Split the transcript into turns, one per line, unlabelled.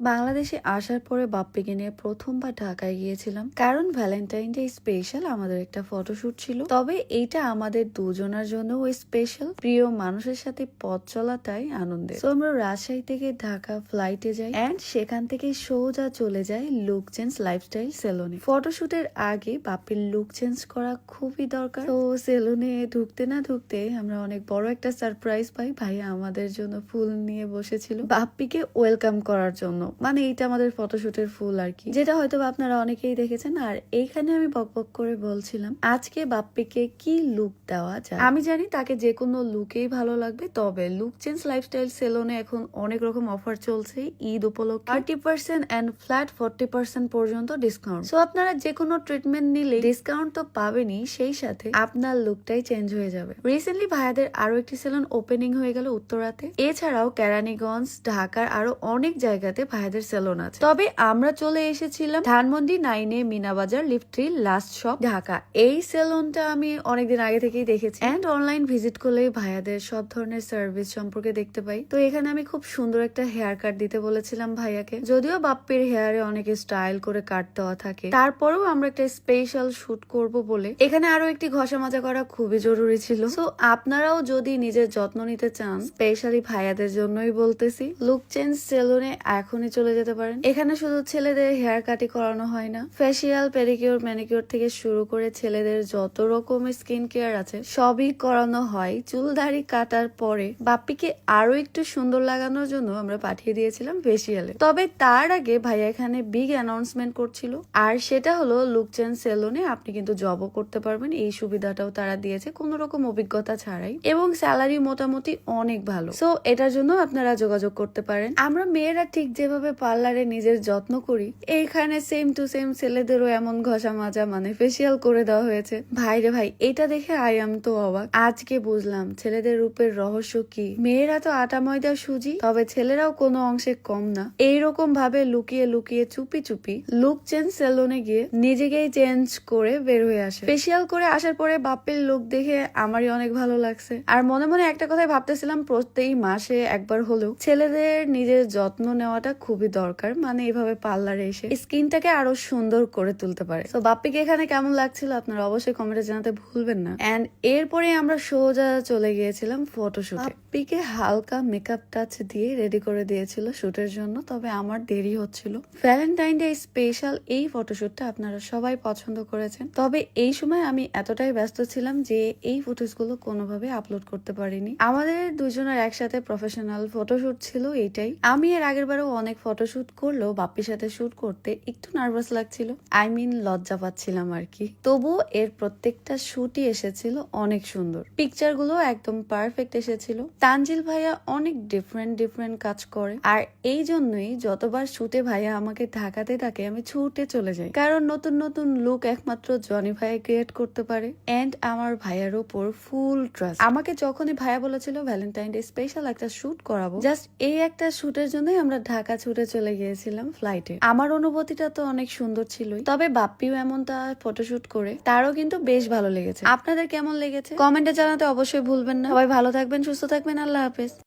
বাংলাদেশে আসার পরে বাপ্পিকে নিয়ে প্রথমবার ঢাকায় গিয়েছিলাম, কারণ ভ্যালেন্টাইন ডে স্পেশাল আমাদের একটা ফটোশুট ছিল। তবে এইটা আমাদের দুজনের জন্য স্পেশাল, প্রিয় মানুষের সাথে পথ চলাটাই আনন্দের। তো আমরা রাজশাহী থেকে ঢাকা ফ্লাইটে যাই এন্ড সেখান থেকে সোজা চলে যাই লুক চেঞ্জ লাইফস্টাইল সেলুনে। ফটোশুটের আগে বাপ্পির লুক চেঞ্জ করা খুবই দরকার। তো সেলুনে ঢুকতে না ঢুকতে আমরা অনেক বড় একটা সারপ্রাইজ পাই। ভাইয়া আমাদের জন্য ফুল নিয়ে বসেছিল বাপ্পিকে ওয়েলকাম করার জন্য। মানে এইটা আমাদের ফটোশুটের ফুল আর কি, যেটা হয়তো আপনারা অনেকেই দেখেছেন। আর এইখানে আমি বকবক করে বলছিলাম আজকে বাপ্পিকে কি লুক দেওয়া যায়। আমি জানি তাকে যে কোনো লুকেই ভালো লাগবে, তবে লুক চেঞ্জ লাইফস্টাইল সেলুনে এখন অনেক রকম অফার চলছে ঈদ উপলক্ষে। 30% এন্ড ফ্ল্যাট 40% পর্যন্ত ডিসকাউন্ট। সো আপনারা যে কোনো ট্রিটমেন্ট নিলে ডিসকাউন্ট তো পাবেনই, সেই সাথে আপনার লুকটাই চেঞ্জ হয়ে যাবে। রিসেন্টলি ভাইয়াদের আরো একটি সেলুন ওপেনিং হয়ে গেল উত্তরাতে। এছাড়াও কেরানীগঞ্জ, ঢাকার আরো অনেক জায়গাতে ভাইয়াদের সেলুন আছে। তবে আমরা চলে এসেছিলাম ধানমন্ডি 9-এ Meena Bazar lift 3 last shop Dhaka. এই সেলুনটা আমি অনেকদিন আগে থেকেই দেখেছি এন্ড অনলাইন ভিজিট করলে ভাইয়াদের সব ধরনের সার্ভিস সম্পর্কে দেখতে পাই। তো এখানে আমি খুব সুন্দর একটা হেয়ার কাট দিতে বলেছিলাম ভাইয়াকে। যদিও বাপ্পির হেয়ারে অনেকে স্টাইল করে কাট দেওয়া থাকে, তারপরেও আমরা একটা স্পেশাল শুট করব বলে এখানে আরো একটি ঘষা মাজা করা খুবই জরুরি ছিল। তো আপনারাও যদি নিজের যত্ন নিতে চান, স্পেশালি ভাইয়াদের জন্যই বলতেছি, লুক চেঞ্জ সেলুনে এখনই চলে যেতে পারেন। এখানে শুধু ছেলেদের হেয়ার কাটই করানো হয় না, ফেসিয়াল, পেডিকিউর, ম্যানিকিউর থেকে শুরু করে ছেলেদের যত রকমের স্কিন কেয়ার আছে সবই করানো হয়। চুল দাড়ি কাটার পরে বাপ্পিকে আরো একটু সুন্দর লাগানোর জন্য আমরা পাঠিয়ে দিয়েছিলাম ফেসিয়ালে। তবে তার আগে ভাইয়া এখানে বিগ অ্যানাউন্সমেন্ট করছিল, আর সেটা হলো লুক চেঞ্জ সেলুনে আপনি কিন্তু জবও করতে পারবেন। এই সুবিধাটাও তারা দিয়েছে কোন রকম অভিজ্ঞতা ছাড়াই, এবং স্যালারি মোটামুটি অনেক ভালো। সো এটার জন্য আপনারা যোগাযোগ করতে পারেন। আমরা মেয়েরা ঠিক যেভাবে পার্লারে নিজের যত্ন করি, এইখানে সেম টু সেম ছেলেদেরও এমন ঘষা মাজা মানে ফেসিয়াল করে দেওয়া হয়েছে। ভাই রে ভাই, এটা দেখে আই এম তো অবাক। আজকে বুঝলাম ছেলেদের রূপের রহস্য কি। মেয়েরা তো আটা ময়দা সুজি, তবে ছেলেরাও কোনো অংশে কম না। এইরকম ভাবে লুকিয়ে লুকিয়ে চুপি চুপি লুক চেঞ্জ সেলুনে গিয়ে নিজেকেই চেঞ্জ করে বের হয়ে আসে। ফেসিয়াল করে আসার পরে বাপ্পির লুক দেখে আমারই অনেক ভালো লাগছে। আর মনে মনে একটা কথাই ভাবতেছিলাম, প্রত্যেক মাসে একবার হলেও ছেলেদের নিজের যত্ন নেওয়াটা খুবই দরকার। মানে এইভাবে পার্লারে এসে স্কিনটাকে আরো সুন্দর করে তুলতে পারে। তো বাপ্পিকে এখানে কেমন লাগছিল আপনারা অবশ্যই কমেন্টে জানাতে ভুলবেন না। এন্ড এরপরে আমরা সোজা চলে গিয়েছিলাম ফটোশুটে। বাপ্পিকে হালকা মেকআপ টাচ দিয়ে রেডি করে দিয়েছিল শুটের জন্য, তবে আমার দেরি হচ্ছিল। ভ্যালেন্টাইন ডে স্পেশাল এই ফটোশুটটা আপনারা সবাই পছন্দ করেছেন, তবে এই সময় আমি এতটাই ব্যস্ত ছিলাম যে এই ফুটেজগুলো কোনোভাবে আপলোড করতে পারিনি। আমাদের দুজনের একসাথে প্রফেশনাল ফটোশুট ছিল এইটাই। আমি এর আগের বারও অনেক ফটোশুট করলেও বাপ্পির সাথে শুট করতে একটু নার্ভাস লাগছিল, লজ্জা পাচ্ছিলাম আর কি। তবুও এর প্রত্যেকটা শুটই এসেছিল অনেক সুন্দর, পিকচার গুলো একদম পারফেক্ট এসেছিল। তানজিল ভাইয়া অনেক ডিফারেন্ট কাজ করে, আর এই জন্যই যতবার শুটে ভাইয়া আমাকে ঢাকাতে থাকে আমি ছুটে চলে যাই, কারণ নতুন নতুন লুক একমাত্র জনি ভাইয়া ক্রিয়েট করতে পারে। এন্ড আমার ভাইয়ার উপর ফুল ট্রাস্ট। আমাকে যখনই ভাইয়া বলেছিল ভ্যালেন্টাইন ডে স্পেশাল একটা শুট করাবো, জাস্ট এই একটা শুটের জন্যই আমরা ঢাকা ছুটে চলে গিয়েছিলাম ফ্লাইটে। আমার অনুভূতিটা তো অনেক সুন্দর ছিলই, তবে বাপ্পিও এমনটা ফটোশুট করে তারও কিন্তু বেশ ভালো লেগেছে। আপনাদের কেমন লেগেছে কমেন্টে জানাতে অবশ্যই ভুলবেন না। সবাই ভালো থাকবেন, সুস্থ থাকবেন, আল্লাহ হাফেজ।